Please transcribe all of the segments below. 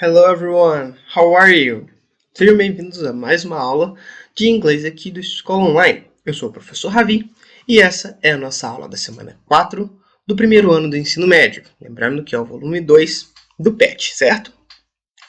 Hello everyone, how are you? Sejam bem-vindos a mais uma aula de inglês aqui do Escola Online. Eu sou o professor Ravi e essa é a nossa aula da semana 4 do primeiro ano do ensino médio. Lembrando que é o volume 2 do PET, certo?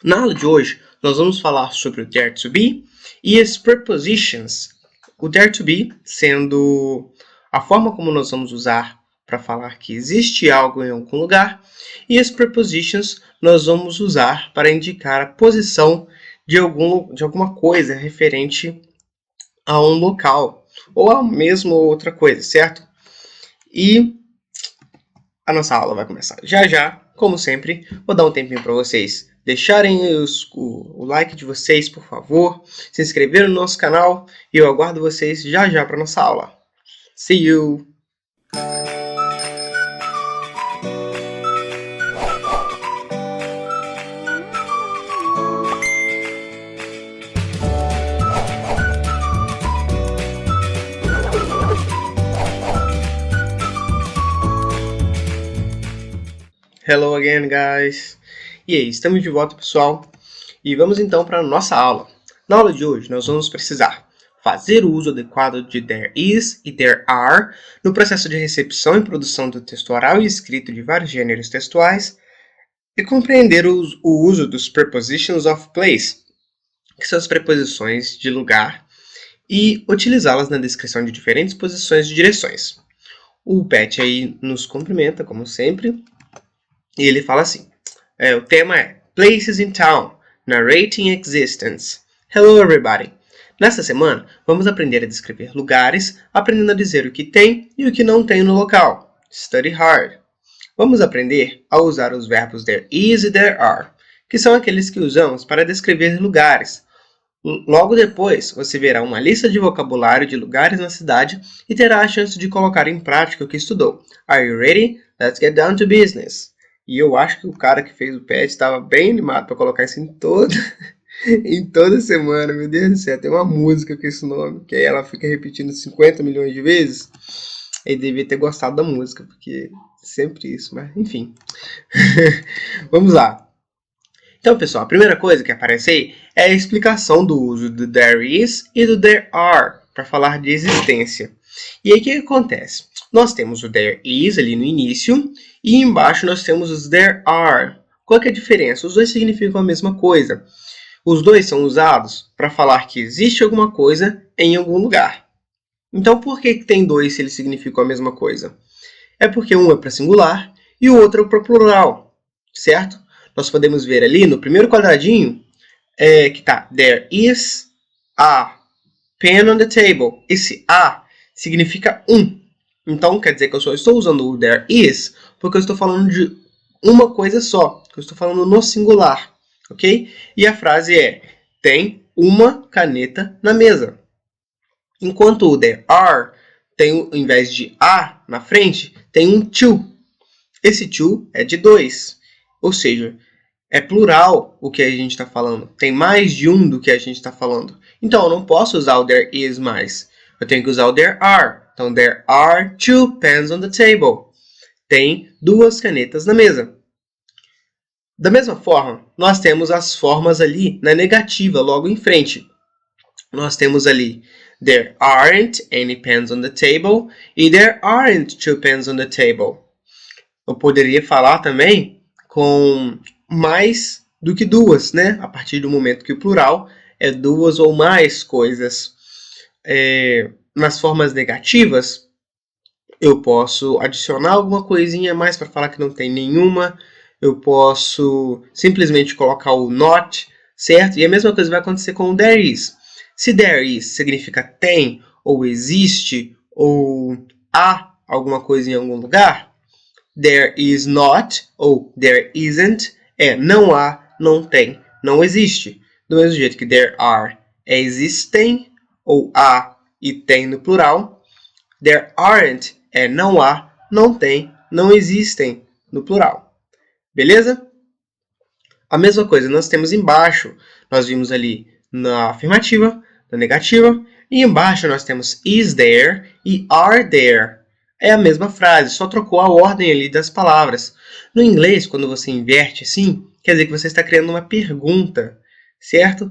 Na aula de hoje, nós vamos falar sobre o dare to be e as prepositions. O dare to be sendo a forma como nós vamos usar para falar que existe algo em algum lugar, e as prepositions nós vamos usar para indicar a posição de alguma coisa referente a um local, ou a mesma outra coisa, certo? E a nossa aula vai começar já já, como sempre. Vou dar um tempinho para vocês deixarem o like de vocês, por favor, se inscrever no nosso canal, e eu aguardo vocês já já para nossa aula. See you! Hello again, guys! E aí, estamos de volta, pessoal, e vamos então para a nossa aula. Na aula de hoje, nós vamos precisar fazer o uso adequado de there is e there are no processo de recepção e produção do texto oral e escrito de vários gêneros textuais e compreender o uso dos prepositions of place, que são as preposições de lugar, e utilizá-las na descrição de diferentes posições de direções. O Pet aí nos cumprimenta, como sempre, e ele fala assim, o tema é Places in Town, Narrating Existence. Hello everybody! Nesta semana, vamos aprender a descrever lugares, aprendendo a dizer o que tem e o que não tem no local. Study hard! Vamos aprender a usar os verbos there is e there are, que são aqueles que usamos para descrever lugares. Logo depois, você verá uma lista de vocabulário de lugares na cidade e terá a chance de colocar em prática o que estudou. Are you ready? Let's get down to business! E eu acho que o cara que fez o PET estava bem animado para colocar isso em toda semana. Meu Deus do céu, tem uma música com esse nome, que aí ela fica repetindo 50 milhões de vezes. Ele devia ter gostado da música, porque sempre isso, mas enfim. Vamos lá. Então, pessoal, a primeira coisa que aparece aí é a explicação do uso do there is e do there are, para falar de existência. E aí o que acontece? Nós temos o there is ali no início, e embaixo nós temos os there are. Qual que é a diferença? Os dois significam a mesma coisa. Os dois são usados para falar que existe alguma coisa em algum lugar. Então, por que tem dois se eles significam a mesma coisa? É porque um é para singular e o outro é para plural, certo? Nós podemos ver ali no primeiro quadradinho que está there is a pen on the table. Esse a significa um. Então, quer dizer que eu só estou usando o there is porque eu estou falando de uma coisa só, que eu estou falando no singular, ok? E a frase é, tem uma caneta na mesa. Enquanto o there are, tem, ao invés de a na frente, tem um two. Esse two é de dois, ou seja, é plural o que a gente está falando. Tem mais de um do que a gente está falando. Então, eu não posso usar o there is mais. Eu tenho que usar o there are. Então, there are two pens on the table. Tem duas canetas na mesa. Da mesma forma, nós temos as formas ali na negativa, logo em frente. Nós temos ali, there aren't any pens on the table e there aren't two pens on the table. Eu poderia falar também com mais do que duas, né? A partir do momento que o plural é duas ou mais coisas. Nas formas negativas, eu posso adicionar alguma coisinha a mais para falar que não tem nenhuma. Eu posso simplesmente colocar o not, certo? E a mesma coisa vai acontecer com o there is. Se there is significa tem, ou existe, ou há alguma coisa em algum lugar, there is not, ou there isn't, não há, não tem, não existe. Do mesmo jeito que there are existem, ou há e tem no plural, there aren't não há, não tem, não existem no plural. Beleza? A mesma coisa nós temos embaixo. Nós vimos ali na afirmativa, na negativa, e embaixo nós temos is there e are there. É a mesma frase, só trocou a ordem ali das palavras. No inglês, quando você inverte assim, quer dizer que você está criando uma pergunta, certo?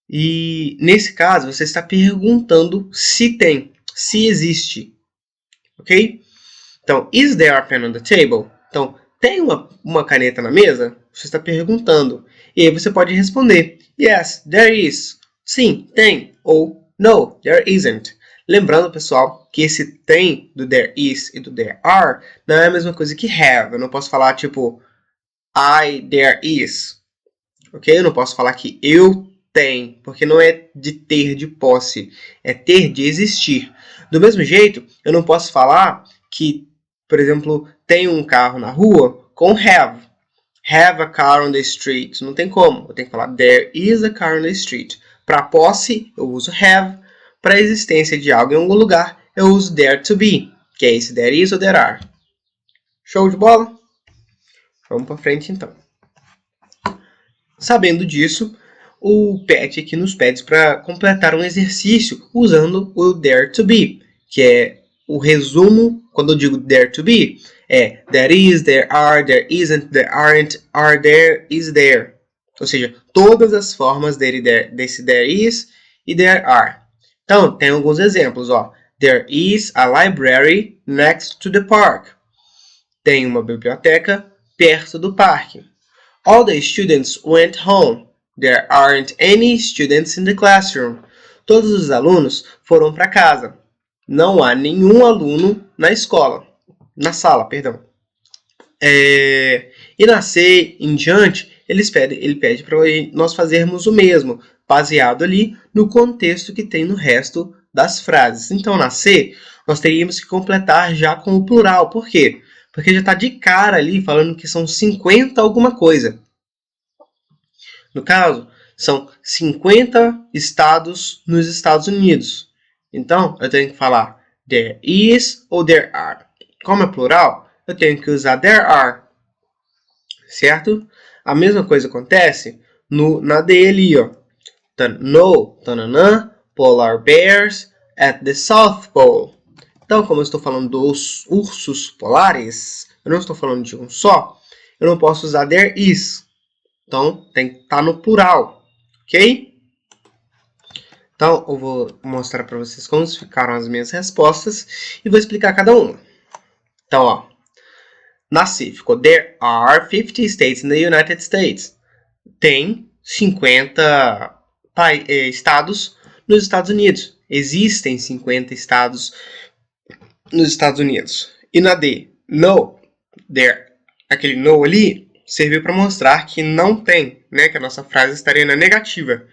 E nesse caso, você está perguntando se tem, se existe, ok? Então, is there a pen on the table? Então, tem uma caneta na mesa? Você está perguntando. E aí você pode responder, yes, there is. Sim, tem. Ou, no, there isn't. Lembrando, pessoal, que esse tem do there is e do there are não é a mesma coisa que have. Eu não posso falar, tipo, there is. Ok? Eu não posso falar que eu tenho, porque não é de ter de posse, é ter de existir. Do mesmo jeito, eu não posso falar que, por exemplo, tem um carro na rua com have. Have a car on the street. Não tem como. Eu tenho que falar there is a car on the street. Para posse, eu uso have. Para a existência de algo em algum lugar, eu uso there to be, que é esse there is ou there are. Show de bola? Vamos para frente então. Sabendo disso, o PET aqui nos pede para completar um exercício usando o there to be, que é o resumo, quando eu digo there to be, é there is, there are, there isn't, there aren't, are there, is there. Ou seja, todas as formas desse there is e there are. Então, tem alguns exemplos, ó. There is a library next to the park. Tem uma biblioteca perto do parque. All the students went home. There aren't any students in the classroom. Todos os alunos foram para casa. Não há nenhum aluno na escola. Na sala, perdão. E na C em diante, ele pede para nós fazermos o mesmo, baseado ali no contexto que tem no resto das frases. Então, na C, nós teríamos que completar já com o plural. Por quê? Porque já está de cara ali falando que são 50 alguma coisa. No caso, são 50 estados nos Estados Unidos. Então, eu tenho que falar there is ou there are. Como é plural, eu tenho que usar there are. Certo? A mesma coisa acontece na D ali, ó. No, tananã, polar bears at the South Pole. Então, como eu estou falando dos ursos polares, eu não estou falando de um só, eu não posso usar there is. Então, tem que estar no plural, ok? Então, eu vou mostrar para vocês como ficaram as minhas respostas e vou explicar cada uma. Então, ó, na C ficou There are 50 states in the United States. Tem 50 estados nos Estados Unidos. Existem 50 estados nos Estados Unidos. E na D, no, there, aquele no ali, serviu para mostrar que não tem, né? Que a nossa frase estaria na negativa.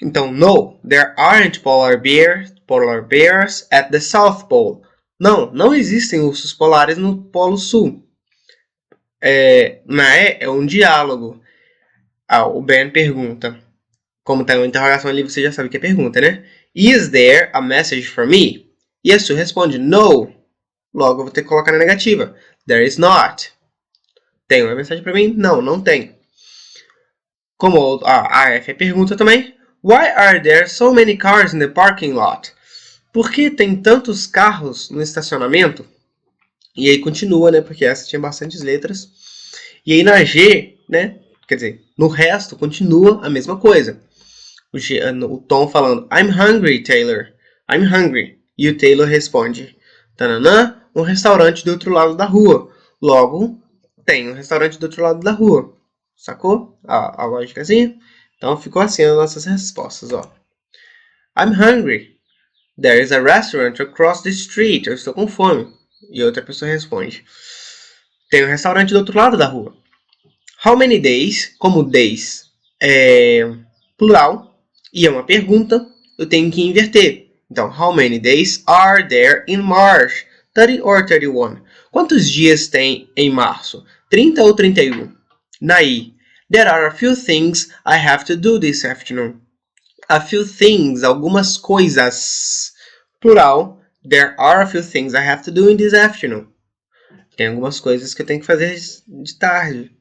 Então, no, there aren't polar bears at the South Pole. Não existem ursos polares no Polo Sul. Na E é um diálogo. O Ben pergunta. Como tem uma interrogação ali, você já sabe que é pergunta, né? Is there a message for me? E a Sue responde, no. Logo, eu vou ter que colocar na negativa. There is not. Tem uma mensagem para mim? Não tem. Como a F é pergunta também. Why are there so many cars in the parking lot? Por que tem tantos carros no estacionamento? E aí continua, né? Porque essa tinha bastantes letras. E aí na G, né? Quer dizer, no resto continua a mesma coisa. O Tom falando, I'm hungry, Taylor. I'm hungry. E o Taylor responde, tananã, um restaurante do outro lado da rua. Logo, tem um restaurante do outro lado da rua. Sacou? A lógicazinha? Então, ficou assim as nossas respostas, ó. I'm hungry. There is a restaurant across the street. Eu estou com fome. E outra pessoa responde, tem um restaurante do outro lado da rua. How many days? Como days é plural e é uma pergunta, eu tenho que inverter. Então, how many days are there in March? 30 or 31? Quantos dias tem em março? 30 ou 31? Na I, there are a few things I have to do this afternoon. A few things, algumas coisas. Plural, there are a few things I have to do in this afternoon. Tem algumas coisas que eu tenho que fazer de tarde.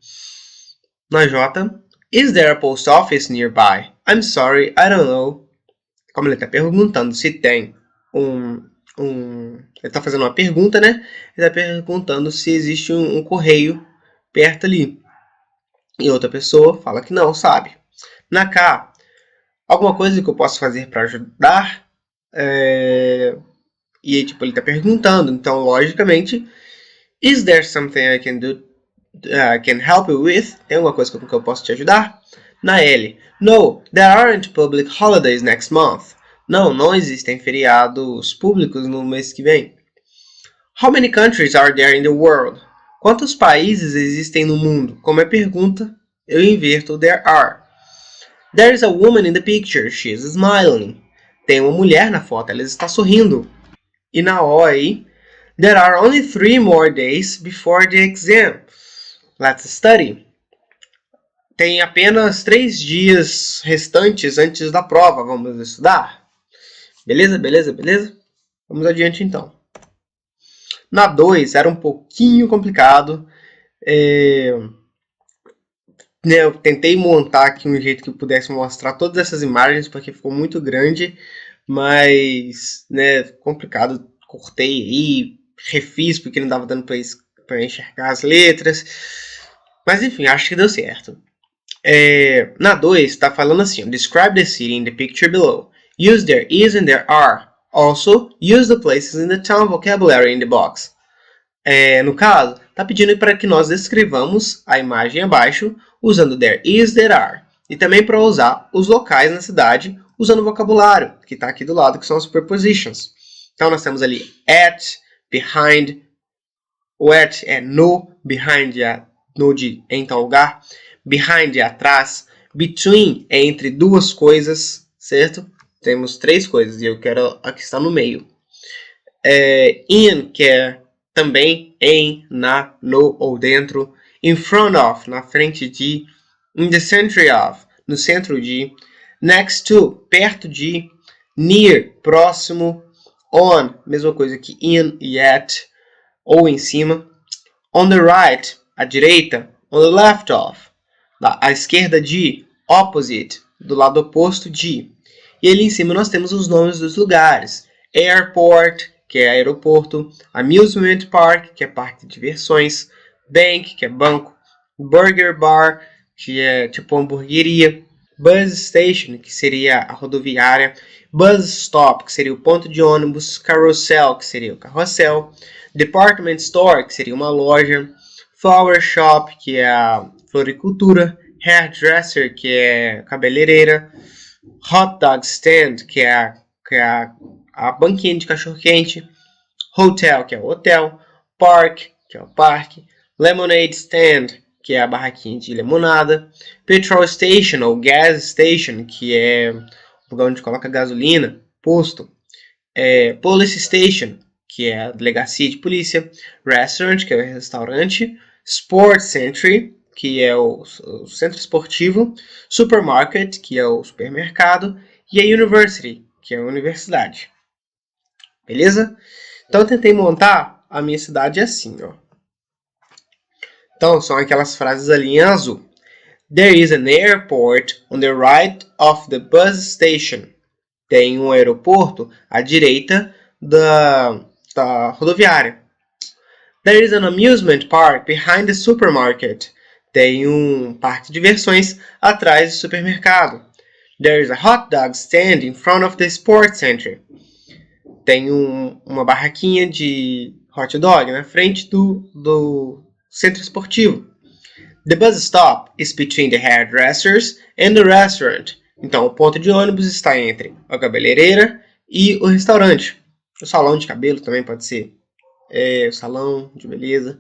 Na J, is there a post office nearby? I'm sorry, I don't know. Como ele está perguntando se tem ele está fazendo uma pergunta, né? Ele está perguntando se existe um correio perto ali. E outra pessoa fala que não sabe. Na K, alguma coisa que eu posso fazer para ajudar? E aí, tipo, ele tá perguntando. Então, logicamente, is there something I can do, can help you with? Tem alguma coisa que eu posso te ajudar? Na L, no, there aren't public holidays next month. Não, não existem feriados públicos no mês que vem. How many countries are there in the world? Quantos países existem no mundo? Como é pergunta, eu inverto there are. There is a woman in the picture. She is smiling. Tem uma mulher na foto. Ela está sorrindo. E na O aí, there are only 3 more days before the exam. Let's study. Tem apenas 3 dias restantes antes da prova. Vamos estudar? Beleza, beleza, beleza? Vamos adiante então. Na 2 era um pouquinho complicado. Eu tentei montar aqui um jeito que eu pudesse mostrar todas essas imagens, porque ficou muito grande, mas, complicado. Cortei aí, refiz, porque não dava dando para enxergar as letras. Mas, enfim, acho que deu certo. Na 2, está falando assim, describe the city in the picture below. Use there is and there are. Also, use the places in the town vocabulary in the box. No caso, está pedindo para que nós descrevamos a imagem abaixo usando there is, there are. E também para usar os locais na cidade usando o vocabulário, que está aqui do lado, que são as prepositions. Então, nós temos ali at, behind. O at é no, behind é no de em tal lugar. Behind é atrás. Between é entre duas coisas, certo? Temos 3 coisas e eu quero a que está no meio. In, que é também em, na, no ou dentro. In front of, na frente de. In the center of, no centro de. Next to, perto de. Near, próximo. On, mesma coisa que in e at, ou em cima. On the right, à direita. On the left of, à esquerda de. Opposite, do lado oposto de. E ali em cima nós temos os nomes dos lugares. Airport, que é aeroporto, Amusement Park, que é parque de diversões, Bank, que é banco, Burger Bar, que é tipo hamburgueria, Bus Station, que seria a rodoviária, Bus Stop, que seria o ponto de ônibus, Carousel, que seria o carrossel, Department Store, que seria uma loja, Flower Shop, que é a floricultura, Hairdresser, que é cabeleireira, Hot Dog Stand, que é a banquinha de cachorro-quente, Hotel, que é o hotel, Park, que é o parque, Lemonade Stand, que é a barraquinha de limonada, Petrol Station, ou Gas Station, que é o lugar onde coloca gasolina, posto, Police Station, que é a delegacia de polícia, Restaurant, que é o restaurante, Sports Center, que é o centro esportivo, Supermarket, que é o supermercado, e a University, que é a universidade. Beleza? Então eu tentei montar a minha cidade assim, ó. Então são aquelas frases ali em azul. There is an airport on the right of the bus station. Tem um aeroporto à direita da rodoviária. There is an amusement park behind the supermarket. Tem um parque de diversões atrás do supermercado. There is a hot dog stand in front of the sports center. Tem uma barraquinha de hot dog na frente do centro esportivo. The bus stop is between the hairdressers and the restaurant. Então, o ponto de ônibus está entre a cabeleireira e o restaurante. O salão de cabelo também pode ser. O salão de beleza.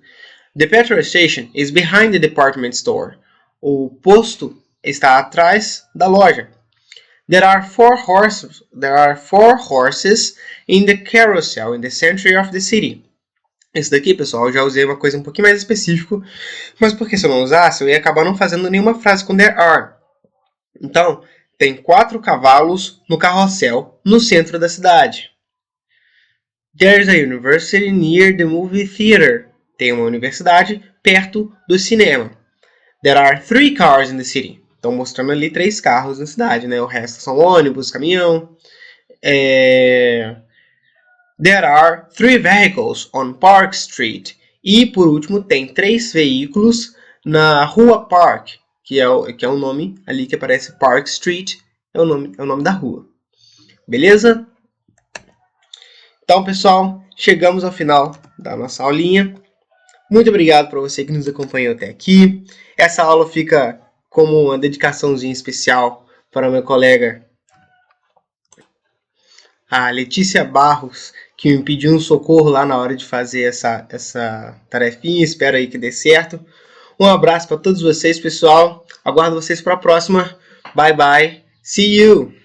The petrol station is behind the department store. O posto está atrás da loja. There are 4 horses in the carousel in the center of the city. Esse daqui, pessoal, eu já usei uma coisa um pouquinho mais específica, mas porque se eu não usasse, eu ia acabar não fazendo nenhuma frase com there are. Então, tem 4 cavalos no carrossel no centro da cidade. There is a university near the movie theater. Tem uma universidade perto do cinema. There are 3 cars in the city. Estão mostrando ali 3 carros na cidade, né? O resto são ônibus, caminhão. There are 3 vehicles on Park Street. E, por último, tem 3 veículos na Rua Park. que é o nome ali que aparece Park Street, é o nome da rua. Beleza? Então, pessoal, chegamos ao final da nossa aulinha. Muito obrigado para você que nos acompanhou até aqui. Essa aula fica como uma dedicaçãozinha especial para o meu colega, a Letícia Barros, que me pediu um socorro lá na hora de fazer essa tarefinha. Espero aí que dê certo. Um abraço para todos vocês, pessoal. Aguardo vocês para a próxima. Bye, bye. See you!